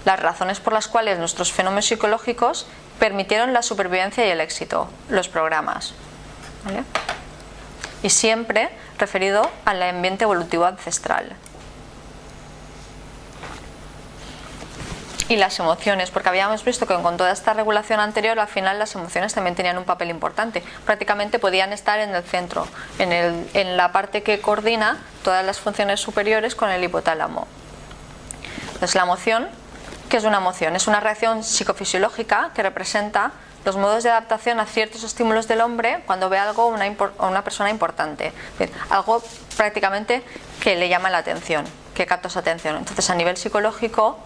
las razones por las cuales nuestros fenómenos psicológicos permitieron la supervivencia y el éxito, los programas, ¿vale? Y siempre referido al ambiente evolutivo ancestral. Y las emociones, porque habíamos visto que con toda esta regulación anterior, al final las emociones también tenían un papel importante. Prácticamente podían estar en el centro, en la parte que coordina todas las funciones superiores con el hipotálamo. Entonces, la emoción, ¿qué es una emoción? Es una reacción psicofisiológica que representa los modos de adaptación a ciertos estímulos del hombre cuando ve algo o una persona importante. Algo prácticamente que le llama la atención, que capta su atención. Entonces, a nivel psicológico,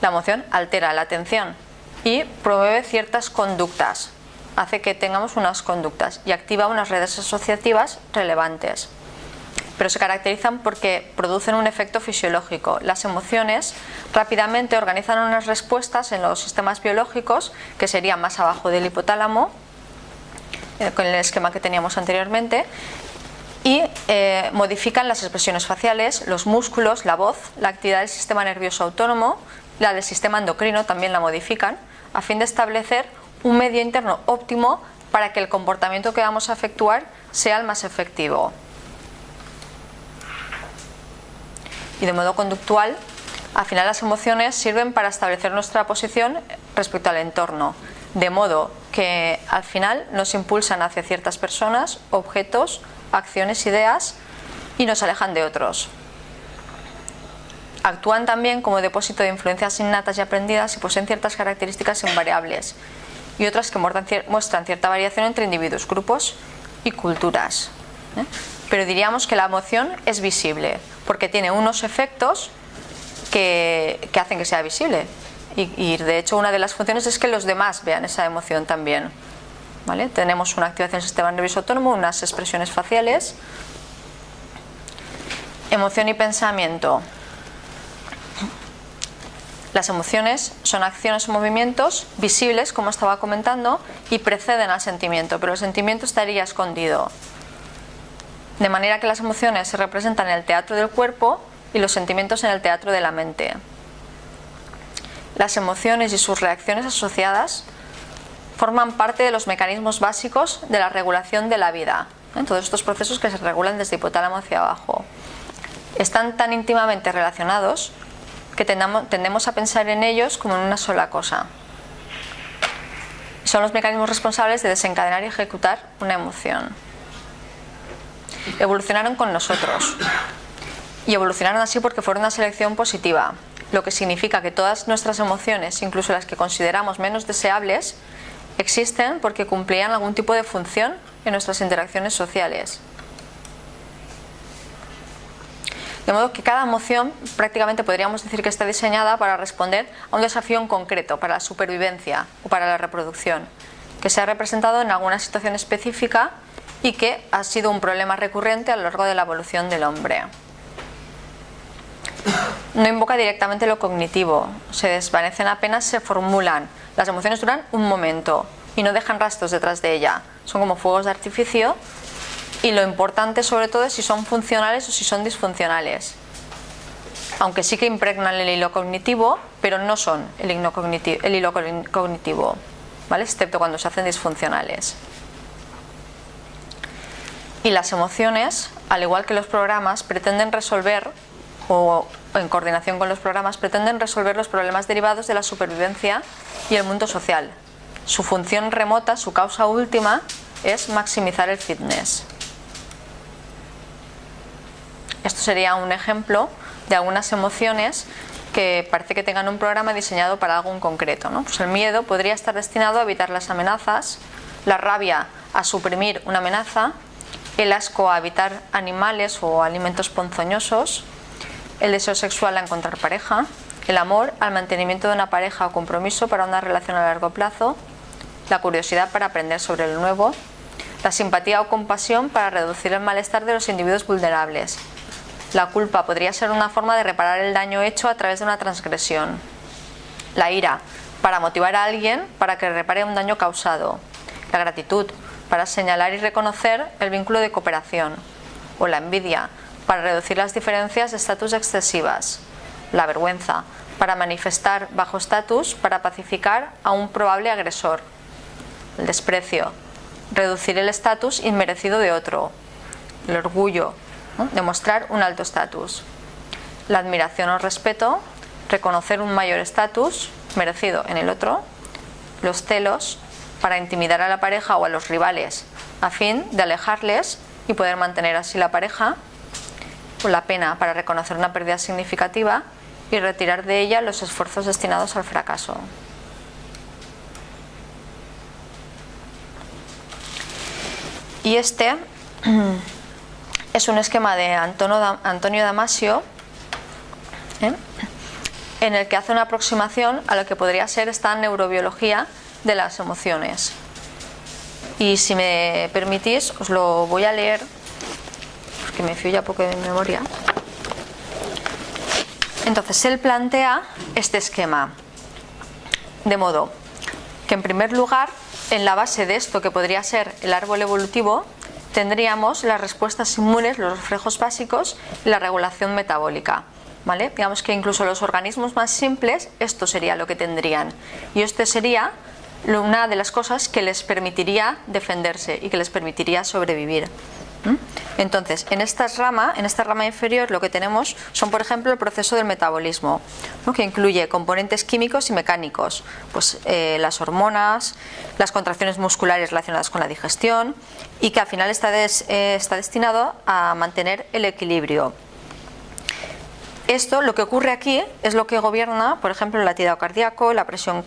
la emoción altera la atención y promueve ciertas conductas, hace que tengamos unas conductas y activa unas redes asociativas relevantes. Pero se caracterizan porque producen un efecto fisiológico. Las emociones rápidamente organizan unas respuestas en los sistemas biológicos, que serían más abajo del hipotálamo, con el esquema que teníamos anteriormente, y modifican las expresiones faciales, los músculos, la voz, la actividad del sistema nervioso autónomo, la del sistema endocrino también la modifican, a fin de establecer un medio interno óptimo para que el comportamiento que vamos a efectuar sea el más efectivo. Y de modo conductual, al final las emociones sirven para establecer nuestra posición respecto al entorno, de modo que al final nos impulsan hacia ciertas personas, objetos, acciones, ideas y nos alejan de otros. Actúan también como depósito de influencias innatas y aprendidas y poseen ciertas características invariables y otras que muestran cierta variación entre individuos, grupos y culturas. Pero diríamos que la emoción es visible porque tiene unos efectos que hacen que sea visible y de hecho una de las funciones es que los demás vean esa emoción también, ¿vale? Tenemos una activación del sistema nervioso autónomo, unas expresiones faciales. Emoción y pensamiento. Las emociones son acciones o movimientos visibles, como estaba comentando, y preceden al sentimiento, pero el sentimiento estaría escondido. De manera que las emociones se representan en el teatro del cuerpo y los sentimientos en el teatro de la mente. Las emociones y sus reacciones asociadas forman parte de los mecanismos básicos de la regulación de la vida, todos estos procesos que se regulan desde hipotálamo hacia abajo. Están tan íntimamente relacionados que tendemos a pensar en ellos como en una sola cosa. Son los mecanismos responsables de desencadenar y ejecutar una emoción. Evolucionaron con nosotros y evolucionaron así porque fueron una selección positiva, lo que significa que todas nuestras emociones, incluso las que consideramos menos deseables, existen porque cumplían algún tipo de función en nuestras interacciones sociales. De modo que cada emoción prácticamente podríamos decir que está diseñada para responder a un desafío en concreto, para la supervivencia o para la reproducción, que se ha representado en alguna situación específica y que ha sido un problema recurrente a lo largo de la evolución del hombre. No invoca directamente lo cognitivo, se desvanecen apenas se formulan. Las emociones duran un momento y no dejan rastros detrás de ella, son como fuegos de artificio. Y lo importante sobre todo es si son funcionales o si son disfuncionales. Aunque sí que impregnan el hilo cognitivo, pero no son el hilo cognitivo, ¿vale? Excepto cuando se hacen disfuncionales. Y las emociones, al igual que los programas, pretenden resolver, o en coordinación con los programas, pretenden resolver los problemas derivados de la supervivencia y el mundo social. Su función remota, su causa última, es maximizar el fitness. Esto sería un ejemplo de algunas emociones que parece que tengan un programa diseñado para algo en concreto, ¿no? Pues el miedo podría estar destinado a evitar las amenazas, la rabia a suprimir una amenaza, el asco a evitar animales o alimentos ponzoñosos, el deseo sexual a encontrar pareja, el amor al mantenimiento de una pareja o compromiso para una relación a largo plazo, la curiosidad para aprender sobre lo nuevo, la simpatía o compasión para reducir el malestar de los individuos vulnerables. La culpa podría ser una forma de reparar el daño hecho a través de una transgresión. La ira, para motivar a alguien para que repare un daño causado. La gratitud, para señalar y reconocer el vínculo de cooperación. O la envidia, para reducir las diferencias de estatus excesivas. La vergüenza, para manifestar bajo estatus, para pacificar a un probable agresor. El desprecio, reducir el estatus inmerecido de otro. El orgullo, ¿no? Demostrar un alto estatus. La admiración o respeto, reconocer un mayor estatus merecido en el otro. Los celos, para intimidar a la pareja o a los rivales a fin de alejarles y poder mantener así la pareja. O la pena, para reconocer una pérdida significativa y retirar de ella los esfuerzos destinados al fracaso. Y este es un esquema de Antonio Damasio, en el que hace una aproximación a lo que podría ser esta neurobiología de las emociones. Y si me permitís, os lo voy a leer, porque me fío ya poco de memoria. Entonces, él plantea este esquema, de modo que, en primer lugar, en la base de esto que podría ser el árbol evolutivo, tendríamos las respuestas inmunes, los reflejos básicos y la regulación metabólica. ¿Vale? Digamos que incluso los organismos más simples, esto sería lo que tendrían. Y este sería una de las cosas que les permitiría defenderse y que les permitiría sobrevivir. Entonces, en esta rama inferior, lo que tenemos son, por ejemplo, el proceso del metabolismo, ¿no? Que incluye componentes químicos y mecánicos, pues las hormonas, las contracciones musculares relacionadas con la digestión, y que al final está destinado a mantener el equilibrio. Esto, lo que ocurre aquí, es lo que gobierna, por ejemplo, el latido cardíaco, la presión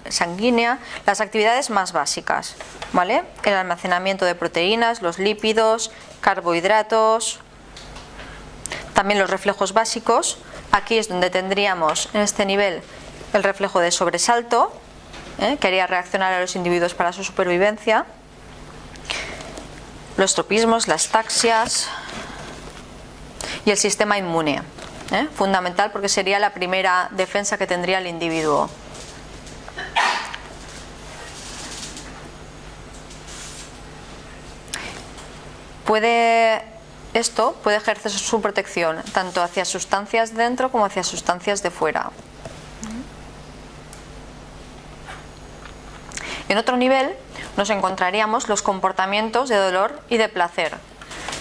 sanguínea, las actividades más básicas, ¿vale? El almacenamiento de proteínas, los lípidos, carbohidratos, también los reflejos básicos. Aquí es donde tendríamos, en este nivel, el reflejo de sobresalto, que haría reaccionar a los individuos para su supervivencia, los tropismos, las taxias y el sistema inmune. Fundamental, porque sería la primera defensa que tendría el individuo. Esto puede ejercer su protección tanto hacia sustancias dentro como hacia sustancias de fuera. En otro nivel nos encontraríamos los comportamientos de dolor y de placer.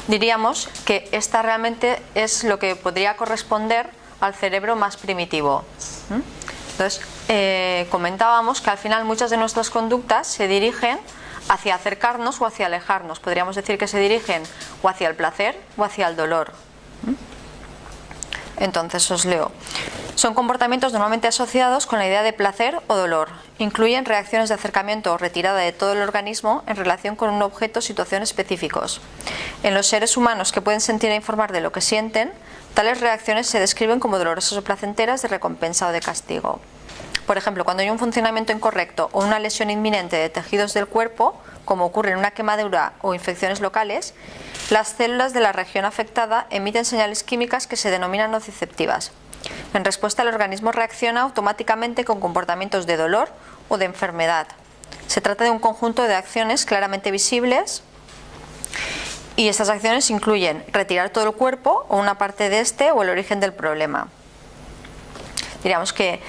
Diríamos que esta realmente es lo que podría corresponder al cerebro más primitivo. Entonces, comentábamos que al final muchas de nuestras conductas se dirigen hacia acercarnos o hacia alejarnos. Podríamos decir que se dirigen o hacia el placer o hacia el dolor. Entonces os leo. Son comportamientos normalmente asociados con la idea de placer o dolor. Incluyen reacciones de acercamiento o retirada de todo el organismo en relación con un objeto o situación específicos. En los seres humanos que pueden sentir e informar de lo que sienten, tales reacciones se describen como dolorosas o placenteras, de recompensa o de castigo. Por ejemplo, cuando hay un funcionamiento incorrecto o una lesión inminente de tejidos del cuerpo, como ocurre en una quemadura o infecciones locales, las células de la región afectada emiten señales químicas que se denominan nociceptivas. En respuesta, el organismo reacciona automáticamente con comportamientos de dolor o de enfermedad. Se trata de un conjunto de acciones claramente visibles, y estas acciones incluyen retirar todo el cuerpo o una parte de este o el origen del problema. Diríamos que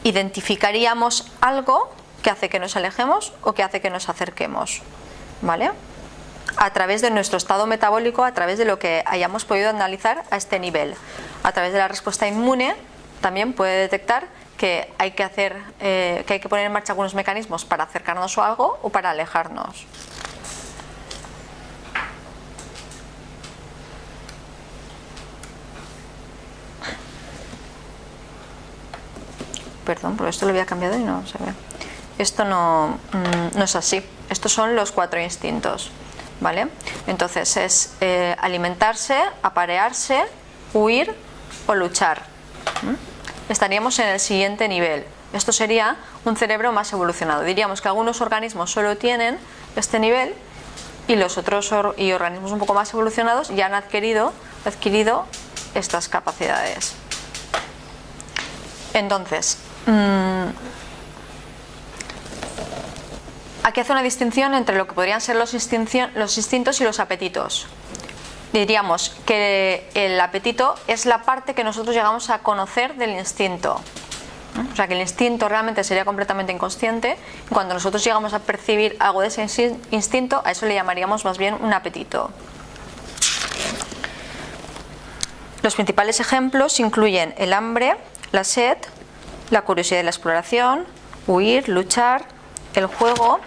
identificaríamos algo que hace que nos alejemos o que hace que nos acerquemos, ¿vale? A través de nuestro estado metabólico, a través de lo que hayamos podido analizar a este nivel. A través de la respuesta inmune también puede detectar que hay que poner en marcha algunos mecanismos para acercarnos a algo o para alejarnos. Perdón, pero esto lo había cambiado y no se ve. Esto no es así. Estos son los 4 instintos, ¿vale? Entonces es alimentarse, aparearse, huir o luchar. Estaríamos en el siguiente nivel. Esto sería un cerebro más evolucionado. Diríamos que algunos organismos solo tienen este nivel y los otros organismos un poco más evolucionados ya han adquirido estas capacidades. Entonces, aquí hace una distinción entre lo que podrían ser los instintos y los apetitos. Diríamos que el apetito es la parte que nosotros llegamos a conocer del instinto, O sea que el instinto realmente sería completamente inconsciente, y cuando nosotros llegamos a percibir algo de ese instinto, a eso le llamaríamos más bien un apetito. Los principales ejemplos incluyen el hambre, la sed, la curiosidad y la exploración, huir, luchar, el juego,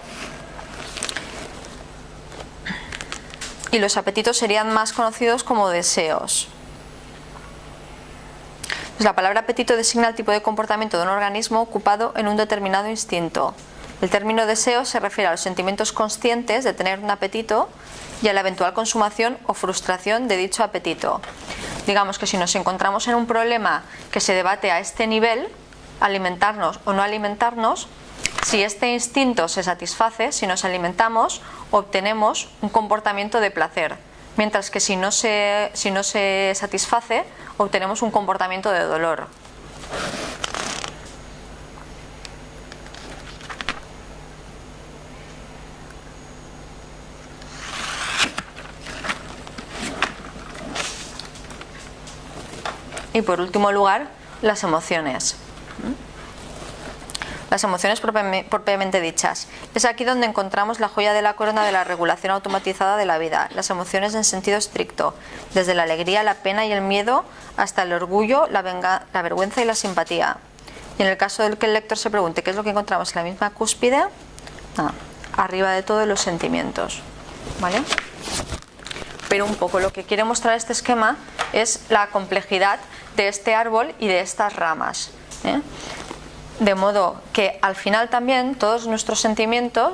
y los apetitos serían más conocidos como deseos. La palabra apetito designa el tipo de comportamiento de un organismo ocupado en un determinado instinto. El término deseo se refiere a los sentimientos conscientes de tener un apetito y a la eventual consumación o frustración de dicho apetito. Digamos que si nos encontramos en un problema que se debate a este nivel, alimentarnos o no alimentarnos, si este instinto se satisface, si nos alimentamos, obtenemos un comportamiento de placer, mientras que si no se satisface, obtenemos un comportamiento de dolor. Y por último lugar, las emociones. Las emociones propiamente dichas. Es aquí donde encontramos la joya de la corona de la regulación automatizada de la vida. Las emociones en sentido estricto, desde la alegría, la pena y el miedo, hasta el orgullo, la vergüenza y la simpatía. Y en el caso del que el lector se pregunte qué es lo que encontramos en la misma cúspide, arriba de todo los sentimientos. ¿Vale? Pero un poco lo que quiere mostrar este esquema es la complejidad de este árbol y de estas ramas. De modo que al final también todos nuestros sentimientos,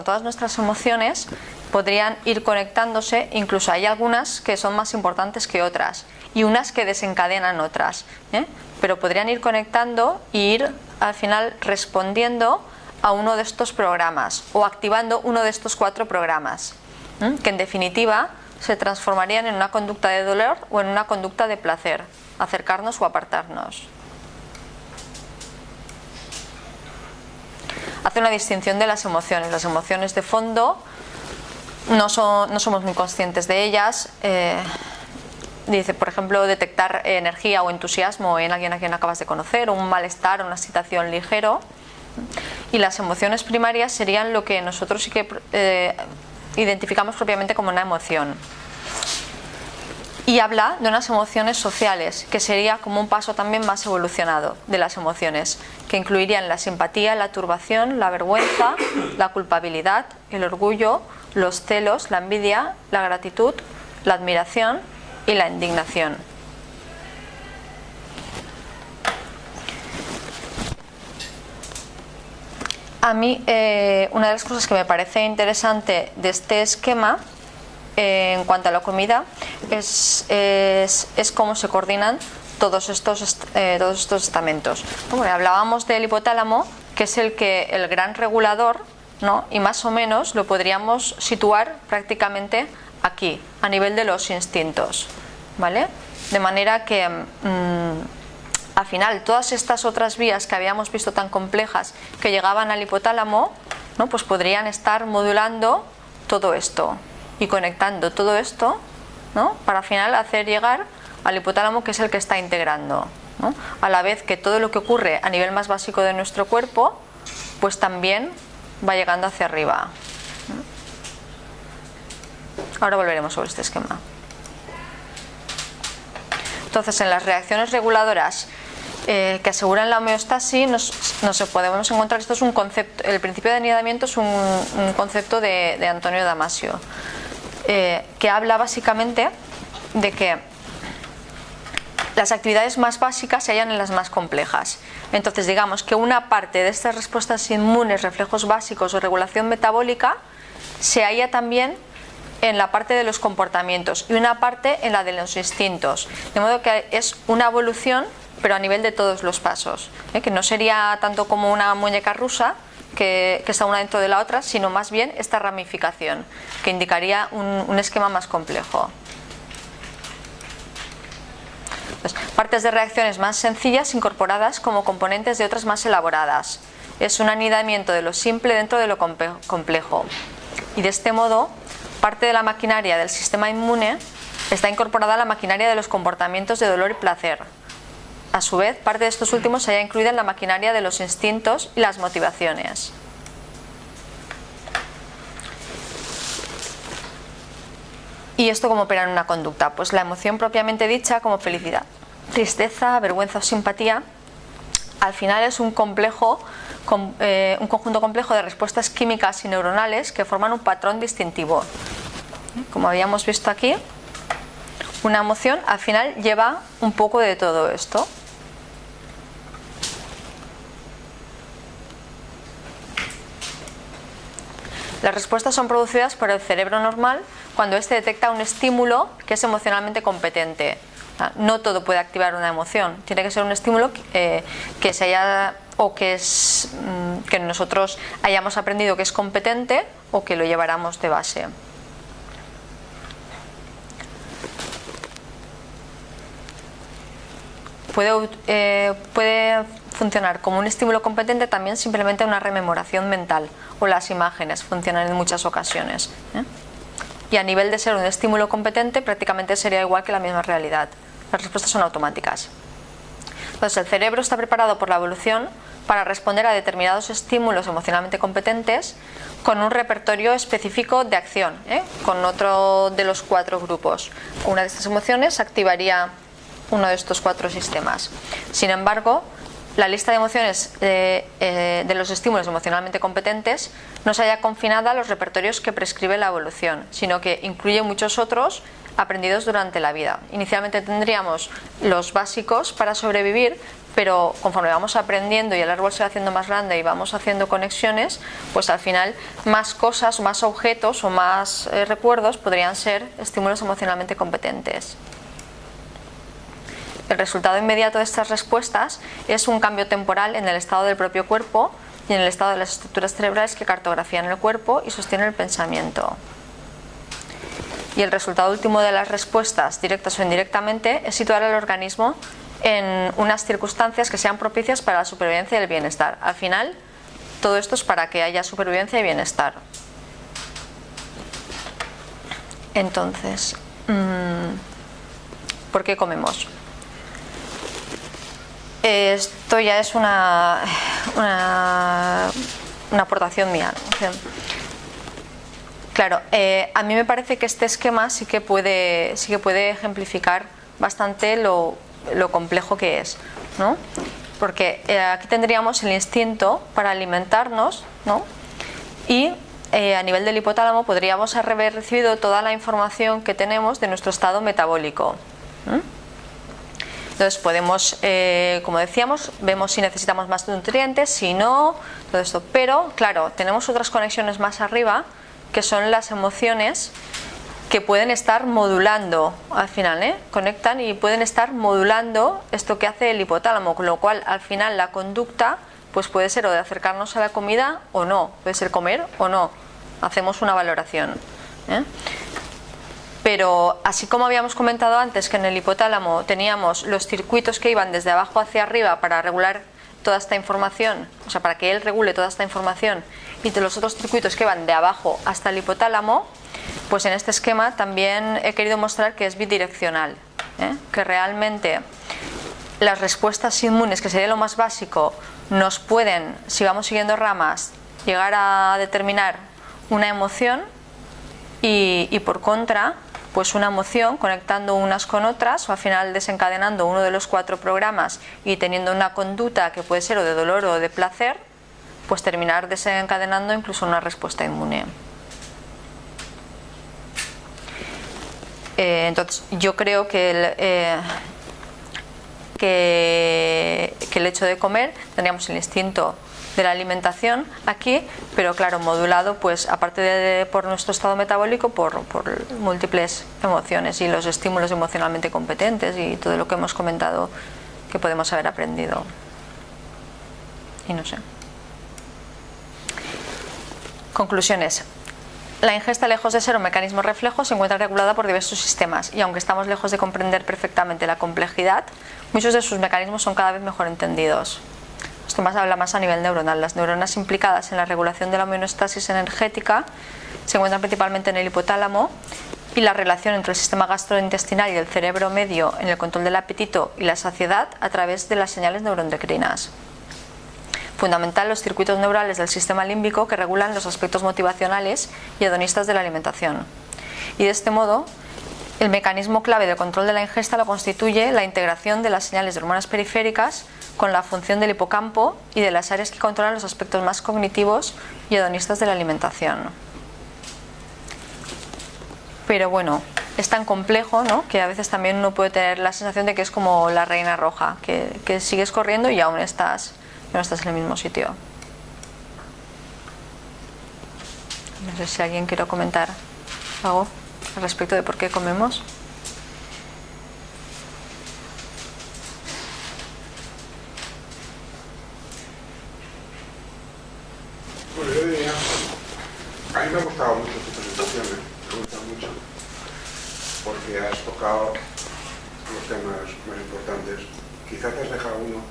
todas nuestras emociones podrían ir conectándose, incluso hay algunas que son más importantes que otras y unas que desencadenan otras, pero podrían ir conectando e ir al final respondiendo a uno de estos programas o activando uno de estos 4 programas, que en definitiva se transformarían en una conducta de dolor o en una conducta de placer, acercarnos o apartarnos. Hace una distinción de las emociones. Las emociones de fondo no somos muy conscientes de ellas. Dice, por ejemplo, detectar energía o entusiasmo en alguien a quien acabas de conocer, o un malestar o una excitación ligero. Y las emociones primarias serían lo que nosotros sí que identificamos propiamente como una emoción. Y habla de unas emociones sociales, que sería como un paso también más evolucionado de las emociones, que incluirían la simpatía, la turbación, la vergüenza, la culpabilidad, el orgullo, los celos, la envidia, la gratitud, la admiración y la indignación. A mí, una de las cosas que me parece interesante de este esquema, en cuanto a la comida, es cómo se coordinan todos estos estamentos. Bueno, hablábamos del hipotálamo, que es el gran regulador, ¿no? Y más o menos lo podríamos situar prácticamente aquí, a nivel de los instintos, ¿vale? De manera que al final todas estas otras vías que habíamos visto tan complejas que llegaban al hipotálamo, ¿no? Pues podrían estar modulando todo esto y conectando todo esto, ¿no? Para al final hacer llegar al hipotálamo, que es el que está integrando, ¿no? A la vez que todo lo que ocurre a nivel más básico de nuestro cuerpo, pues también va llegando hacia arriba. Ahora volveremos sobre este esquema. Entonces, en las reacciones reguladoras que aseguran la homeostasis, nos podemos encontrar, esto es un concepto, el principio de anidamiento es un concepto de Antonio Damasio, que habla básicamente de que las actividades más básicas se hallan en las más complejas. Entonces, digamos que una parte de estas respuestas inmunes, reflejos básicos o regulación metabólica se halla también en la parte de los comportamientos y una parte en la de los instintos, de modo que es una evolución, pero a nivel de todos los pasos, que no sería tanto como una muñeca rusa que está una dentro de la otra, sino más bien esta ramificación, que indicaría un esquema más complejo. Pues, partes de reacciones más sencillas incorporadas como componentes de otras más elaboradas. Es un anidamiento de lo simple dentro de lo complejo. Y de este modo, parte de la maquinaria del sistema inmune está incorporada a la maquinaria de los comportamientos de dolor y placer. a su vez, parte de estos últimos se halla incluida en la maquinaria de los instintos y las motivaciones. ¿Y esto cómo opera en una conducta? Pues la emoción propiamente dicha, como felicidad, tristeza, vergüenza o simpatía, al final es un conjunto complejo de respuestas químicas y neuronales que forman un patrón distintivo. Como habíamos visto aquí, una emoción al final lleva un poco de todo esto. Las respuestas son producidas por el cerebro normal cuando éste detecta un estímulo que es emocionalmente competente. No todo puede activar una emoción, tiene que ser un estímulo que se haya o que nosotros hayamos aprendido que es competente o que lo lleváramos de base. Puede funcionar como un estímulo competente también simplemente una rememoración mental, o las imágenes funcionan en muchas ocasiones. Y a nivel de ser un estímulo competente prácticamente sería igual que la misma realidad. Las respuestas son automáticas. Entonces el cerebro está preparado por la evolución para responder a determinados estímulos emocionalmente competentes con un repertorio específico de acción, con otro de los 4 grupos. Una de estas emociones activaría uno de estos 4 sistemas. Sin embargo, la lista de emociones de los estímulos emocionalmente competentes no se halla confinada a los repertorios que prescribe la evolución, sino que incluye muchos otros aprendidos durante la vida. Inicialmente tendríamos los básicos para sobrevivir, pero conforme vamos aprendiendo y el árbol se va haciendo más grande y vamos haciendo conexiones, pues al final más cosas, más objetos o más recuerdos podrían ser estímulos emocionalmente competentes. El resultado inmediato de estas respuestas es un cambio temporal en el estado del propio cuerpo y en el estado de las estructuras cerebrales que cartografían el cuerpo y sostienen el pensamiento. Y el resultado último de las respuestas, directas o indirectamente, es situar al organismo en unas circunstancias que sean propicias para la supervivencia y el bienestar. Al final, todo esto es para que haya supervivencia y bienestar. Entonces, ¿por qué comemos? Esto ya es una aportación mía, ¿no? Claro, a mí me parece que este esquema sí que puede ejemplificar bastante lo complejo que es, ¿no? Porque aquí tendríamos el instinto para alimentarnos, ¿no? Y a nivel del hipotálamo podríamos haber recibido toda la información que tenemos de nuestro estado metabólico. Entonces podemos, como decíamos, vemos si necesitamos más nutrientes, si no, todo esto. Pero, claro, tenemos otras conexiones más arriba, que son las emociones que pueden estar modulando, al final, conectan y pueden estar modulando esto que hace el hipotálamo, con lo cual al final la conducta pues puede ser o de acercarnos a la comida o no, puede ser comer o no, hacemos una valoración. Pero así como habíamos comentado antes que en el hipotálamo teníamos los circuitos que iban desde abajo hacia arriba para regular toda esta información, o sea, para que él regule toda esta información, y de los otros circuitos que van de abajo hasta el hipotálamo, pues en este esquema también he querido mostrar que es bidireccional, que realmente las respuestas inmunes, que sería lo más básico, nos pueden, si vamos siguiendo ramas, llegar a determinar una emoción y por contra, pues una emoción conectando unas con otras o al final desencadenando uno de los 4 programas y teniendo una conducta que puede ser o de dolor o de placer, pues terminar desencadenando incluso una respuesta inmune. Entonces yo creo que el hecho de comer, tendríamos el instinto de la alimentación aquí, pero claro, modulado pues aparte por nuestro estado metabólico por múltiples emociones y los estímulos emocionalmente competentes y todo lo que hemos comentado que podemos haber aprendido. Y no sé. Conclusiones. La ingesta, lejos de ser un mecanismo reflejo, se encuentra regulada por diversos sistemas y aunque estamos lejos de comprender perfectamente la complejidad, muchos de sus mecanismos son cada vez mejor entendidos. Esto habla más a nivel neuronal. Las neuronas implicadas en la regulación de la homeostasis energética se encuentran principalmente en el hipotálamo, y la relación entre el sistema gastrointestinal y el cerebro medio en el control del apetito y la saciedad a través de las señales neuroendocrinas. Fundamental los circuitos neurales del sistema límbico que regulan los aspectos motivacionales y hedonistas de la alimentación. Y de este modo, el mecanismo clave del control de la ingesta lo constituye la integración de las señales de hormonas periféricas con la función del hipocampo y de las áreas que controlan los aspectos más cognitivos y hedonistas de la alimentación. Pero bueno, es tan complejo, ¿no?, que a veces también uno puede tener la sensación de que es como la reina roja, que sigues corriendo y aún no estás en el mismo sitio. No sé si alguien quiere comentar algo al respecto de por qué comemos. Bueno, yo diría, a mí me ha gustado mucho tu presentación, me gusta mucho, porque has tocado los temas más importantes. Quizás te has dejado uno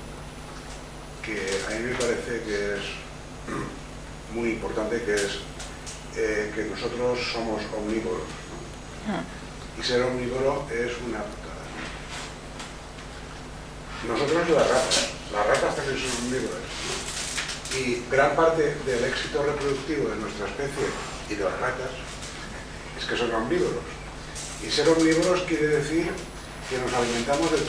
que a mí me parece que es muy importante, que es que nosotros somos omnívoros, ¿no? Y ser omnívoro es una putada. Nosotros las ratas también son omnívoras, ¿no? Y gran parte del éxito reproductivo de nuestra especie y de las ratas es que son omnívoros. Y ser omnívoros quiere decir que nos alimentamos de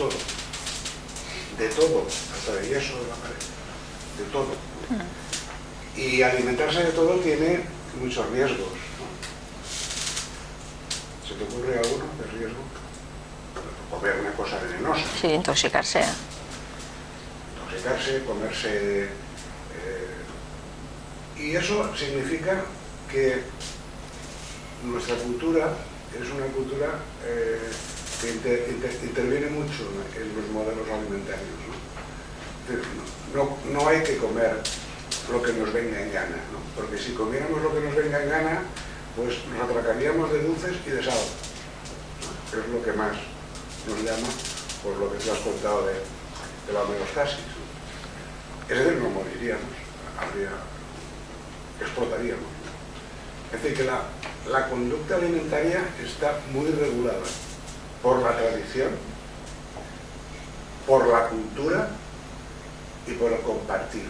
todo, hasta de yeso de la pared, de todo. Y alimentarse de todo tiene muchos riesgos, ¿no? ¿Se te ocurre alguno de riesgo? Comer una cosa venenosa. Sí, intoxicarse. Intoxicarse, comerse... y eso significa que nuestra cultura es una cultura que interviene mucho en los modelos alimentarios, ¿no? No hay que comer lo que nos venga en gana, ¿no? Porque si comiéramos lo que nos venga en gana, pues nos atracaríamos de dulces y de sal, ¿no? Que es lo que más nos llama, por lo que te has contado de la homeostasis, ¿no? Es decir, no moriríamos, explotaríamos, ¿no? Es decir, que la conducta alimentaria está muy regulada por la tradición, por la cultura y por el compartir.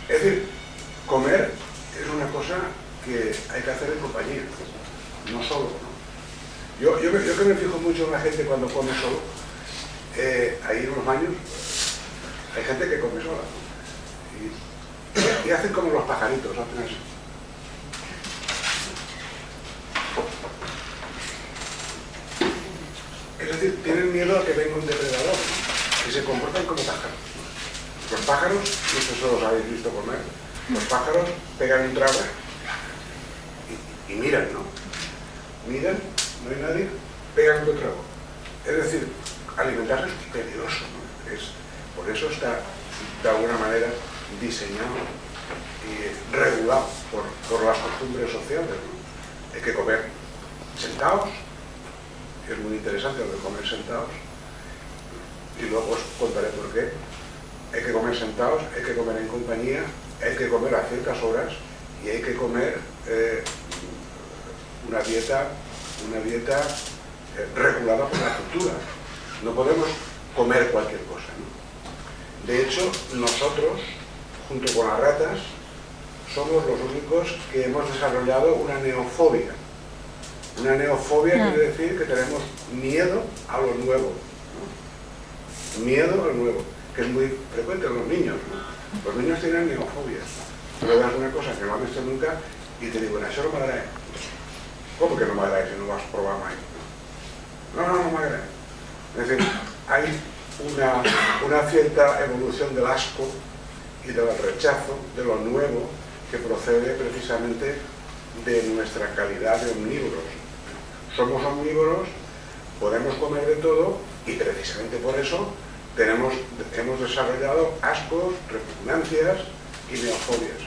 Es decir, comer es una cosa que hay que hacer en compañía, no solo, ¿no? Yo que me fijo mucho en la gente cuando come solo, ahí en los baños, hay gente que come sola, ¿no? Y hacen como los pajaritos, hacen así. Es decir, tienen miedo a que venga un depredador, ¿no? Y se comportan como pájaros. Los pájaros, no sé si los habéis visto comer, los pájaros pegan un trago y miran, ¿no? Miran, no hay nadie, pegan otro trago. Es decir, alimentarse es peligroso, ¿no? Por eso está, de alguna manera, diseñado y regulado por las costumbres sociales, ¿no? Hay que comer sentados. Es muy interesante lo de comer sentados, y luego os contaré por qué. Hay que comer sentados, hay que comer en compañía, hay que comer a ciertas horas y hay que comer una dieta regulada por la cultura. No podemos comer cualquier cosa, ¿no? De hecho, nosotros, junto con las ratas, somos los únicos que hemos desarrollado una neofobia. Una neofobia quiere decir que tenemos miedo a lo nuevo, ¿no? Miedo a lo nuevo, que es muy frecuente en los niños, ¿no? Los niños tienen neofobia. Tú le das una cosa que no has visto nunca y te digo, eso no me agrada. ¿Cómo que no me agrada si no vas a probar más? No me agrada. Es decir, hay una cierta evolución del asco y del rechazo de lo nuevo que procede precisamente de nuestra calidad de omnívoros. Somos omnívoros, podemos comer de todo y precisamente por eso hemos desarrollado ascos, repugnancias y neofobias,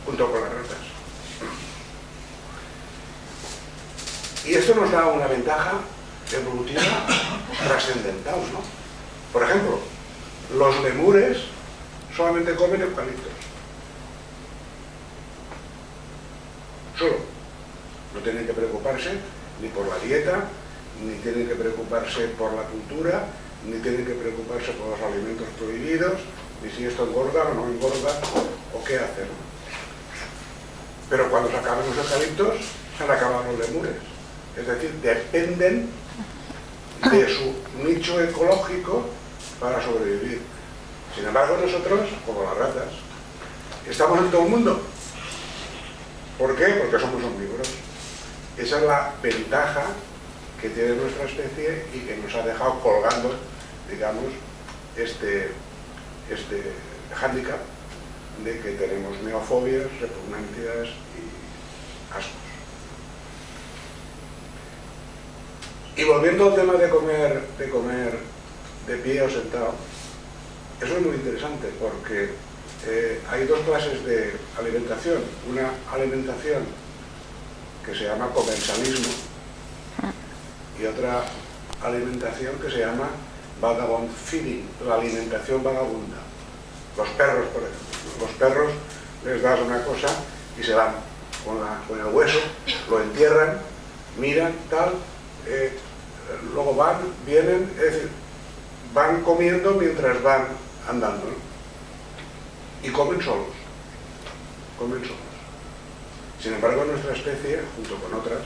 junto con las ratas. Y esto nos da una ventaja evolutiva trascendental, ¿no? Por ejemplo, Los lemures solamente comen eucaliptos. Solo. No tienen que preocuparse ni por la dieta, ni tienen que preocuparse por la cultura, ni tienen que preocuparse por los alimentos prohibidos, ni si esto engorda o no engorda, o qué hacer. Pero cuando se acaban los eucaliptos, se han acabado los lemures. Es decir, dependen de su nicho ecológico para sobrevivir. Sin embargo, nosotros, como las ratas, estamos en todo el mundo. ¿Por qué? Porque somos omnívoros. Esa es la ventaja que tiene nuestra especie y que nos ha dejado colgando, digamos, este hándicap de que tenemos neofobias, repugnancias y ascos. Y volviendo al tema de comer de pie o sentado, eso es muy interesante porque hay dos clases de alimentación. Una alimentación que se llama comensalismo y otra alimentación que se llama vagabond feeding, la alimentación vagabunda. Los perros, por ejemplo. Los perros les das una cosa y se van con el hueso, lo entierran, miran, tal, luego van, vienen, es decir, van comiendo mientras van andando, ¿no? Y comen solos. Sin embargo, nuestra especie, junto con otras,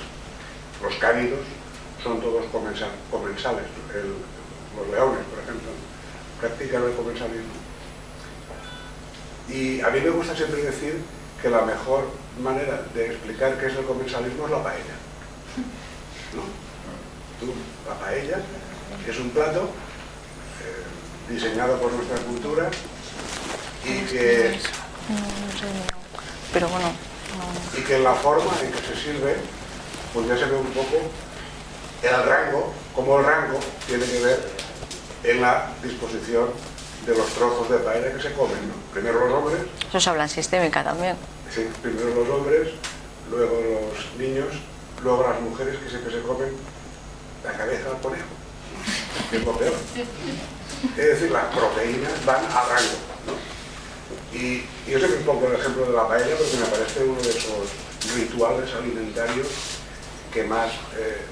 los cánidos, son todos comensales, ¿no? Los leones, por ejemplo, practican el comensalismo. Y a mí me gusta siempre decir que la mejor manera de explicar qué es el comensalismo es la paella, ¿no? La paella es un plato diseñado por nuestra cultura y que pero bueno, y que en la forma en que se sirve pues ya se ve un poco el rango, como el rango tiene que ver en la disposición de los trozos de paella que se comen, ¿no? Primero los hombres. Eso se habla en sistémica también. Sí, primero los hombres, luego los niños, luego las mujeres, que siempre se comen la cabeza al conejo, que es lo peor. Es decir, las proteínas van a rango, ¿no? Y yo siempre pongo el ejemplo de la paella porque me parece uno de esos rituales alimentarios que más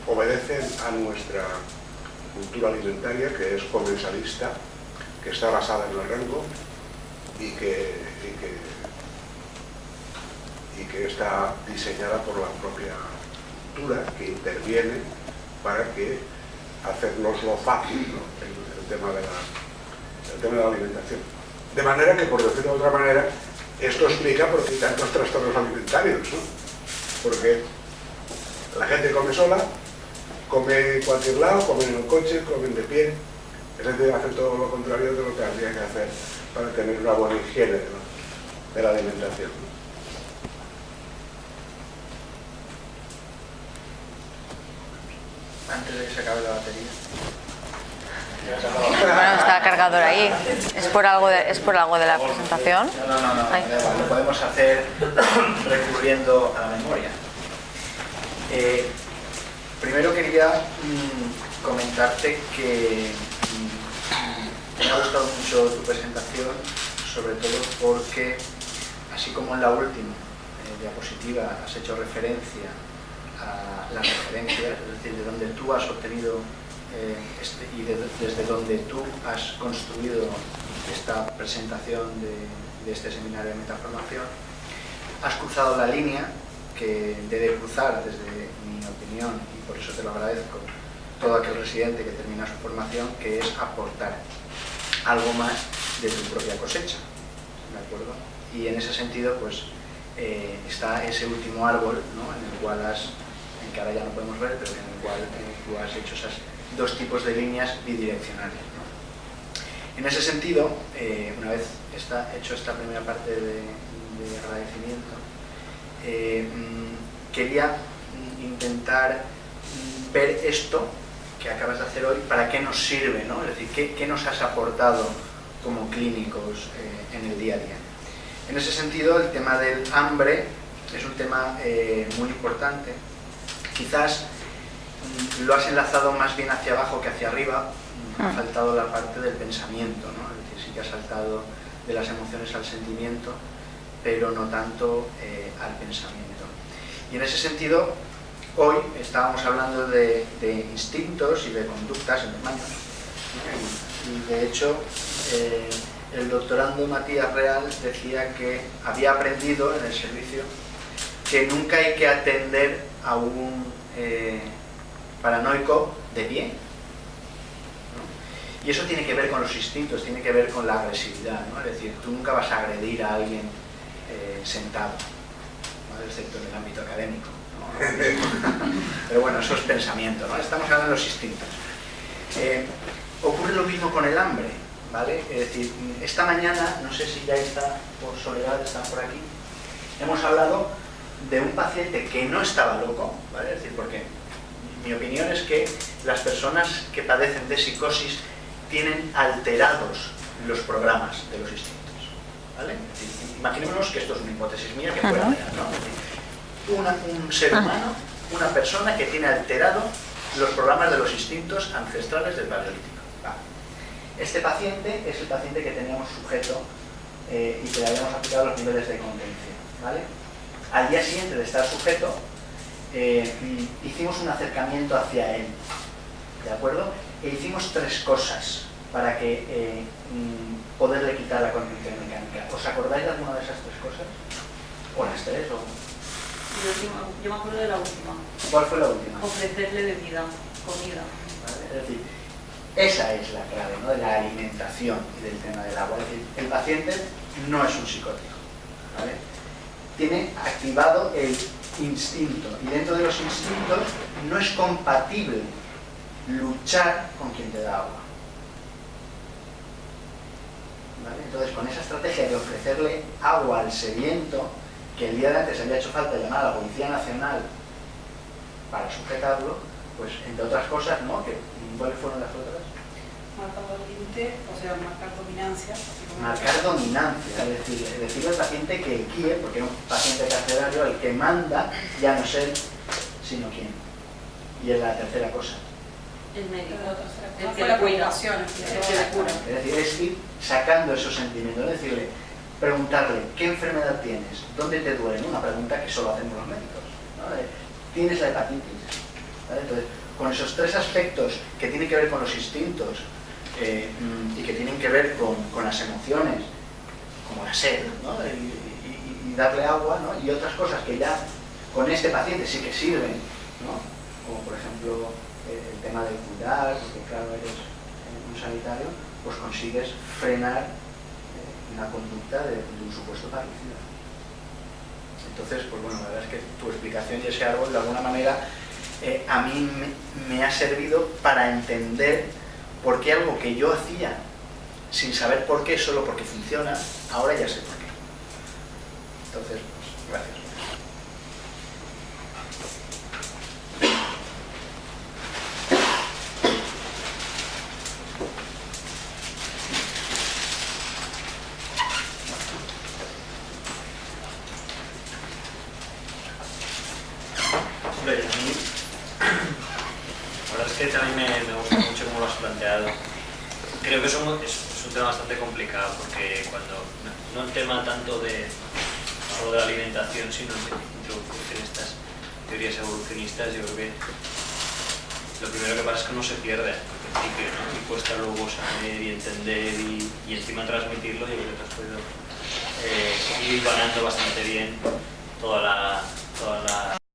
obedecen a nuestra cultura alimentaria, que es comensalista, que está basada en el rango y que está diseñada por la propia cultura, que interviene para que hacernoslo fácil, ¿no? el tema de la alimentación. De manera que, por decirlo de otra manera, esto explica por qué hay tantos trastornos alimentarios, ¿no? Porque la gente come sola, come en cualquier lado, come en el coche, comen de pie. Es decir, hace todo lo contrario de lo que habría que hacer para tener una buena higiene, ¿no? de la alimentación, ¿no? Antes de que se acabe la batería. Bueno, está cargador ahí. ¿Es por algo de la presentación? No. Ay. Lo podemos hacer recurriendo a la memoria. Primero quería comentarte que me ha gustado mucho tu presentación, sobre todo porque, así como en la última diapositiva has hecho referencia a las referencias, es decir, de donde tú has obtenido desde donde tú has construido esta presentación de este seminario de metaformación, has cruzado la línea que debe cruzar, desde mi opinión, y por eso te lo agradezco, todo aquel residente que termina su formación, que es aportar algo más de tu propia cosecha, ¿de acuerdo? Y en ese sentido, pues, está ese último árbol, ¿no? en el cual en que ahora ya no podemos ver, pero en el cual tú has hecho esas dos tipos de líneas bidireccionales, ¿no? En ese sentido, una vez hecho esta primera parte de agradecimiento, quería intentar ver esto que acabas de hacer hoy, para qué nos sirve, ¿no? Es decir, qué nos has aportado como clínicos en el día a día. En ese sentido, el tema del hambre es un tema muy importante. Quizás lo has enlazado más bien hacia abajo que hacia arriba. Ha faltado la parte del pensamiento, ¿no? Es decir, decir, sí que ha saltado de las emociones al sentimiento, pero no tanto al pensamiento. Y en ese sentido, hoy estábamos hablando de instintos y de conductas en humanos, ¿no? Y de hecho, el doctorando Matías Real decía que había aprendido en el servicio que nunca hay que atender a un paranoico de pie, ¿no? Y eso tiene que ver con los instintos, tiene que ver con la agresividad, ¿no? Es decir, tú nunca vas a agredir a alguien sentado, ¿no? Excepto en el ámbito académico, ¿no? Pero bueno, eso es pensamiento, ¿no? Estamos hablando de los instintos. Ocurre lo mismo con el hambre, ¿vale? Es decir, esta mañana, no sé si ya está por Soledad, está por aquí, hemos hablado de un paciente que no estaba loco, ¿vale? Es decir, porque mi opinión es que las personas que padecen de psicosis tienen alterados los programas de los instintos, ¿vale? Es decir, imaginémonos que esto es una hipótesis mía que pueda haber, ¿no? Es decir, un ser humano, una persona que tiene alterado los programas de los instintos ancestrales del Paleolítico. ¿Vale? Este paciente es el paciente que teníamos sujeto y que le habíamos aplicado los niveles de contención, ¿vale? Al día siguiente de estar sujeto, hicimos un acercamiento hacia él, ¿de acuerdo? E hicimos 3 cosas para que poderle quitar la contención mecánica. ¿Os acordáis de alguna de esas 3 cosas? ¿O las 3? O... Yo me acuerdo de la última. ¿Cuál fue la última? Ofrecerle bebida, comida. ¿Vale? Es decir, esa es la clave, ¿no? De la alimentación y del tema del agua. Es decir, el paciente no es un psicótico, ¿vale? Tiene activado el instinto y dentro de los instintos no es compatible luchar con quien te da agua, ¿vale? Entonces, con esa estrategia de ofrecerle agua al sediento, que el día de antes había hecho falta llamar a la Policía Nacional para sujetarlo, pues entre otras cosas, ¿no? ¿Cuáles fueron las otras? Marcar límite, o sea, marcar dominancia. Marcar dominancia, es decir, decirle al paciente que el guíe, porque es un paciente carcelario, el que manda ya no es él, sino quién. Y es la tercera cosa. El médico. El que le cuida. Es decir, es ir sacando esos sentimientos, es decirle, preguntarle, ¿qué enfermedad tienes? ¿Dónde te duele? Una pregunta que solo hacemos los médicos, ¿no? ¿Tienes la hepatitis? ¿Vale? Entonces, con esos 3 aspectos que tienen que ver con los instintos y que tienen que ver con las emociones, como la sed, ¿no? y darle agua, ¿no? Y otras cosas que ya con este paciente sí que sirven, ¿no? Como por ejemplo el tema del cuidar, porque claro, eres un sanitario, pues consigues frenar una conducta de un supuesto parricida. Entonces, pues bueno, la verdad es que tu explicación y ese árbol de alguna manera a mí me ha servido para entender por qué algo que yo hacía sin saber por qué, solo porque funciona, ahora ya sé por qué. Entonces, pues, gracias. A mí, la verdad es que también me gusta mucho cómo lo has planteado. Creo que es un tema bastante complicado porque cuando no el tema tanto de solo de la alimentación, sino de introducir estas teorías evolucionistas, yo creo que lo primero que pasa es que uno se pierde al principio, ¿no? Y cuesta luego saber y entender y encima transmitirlo. Yo creo que has podido ir ganando bastante bien todas las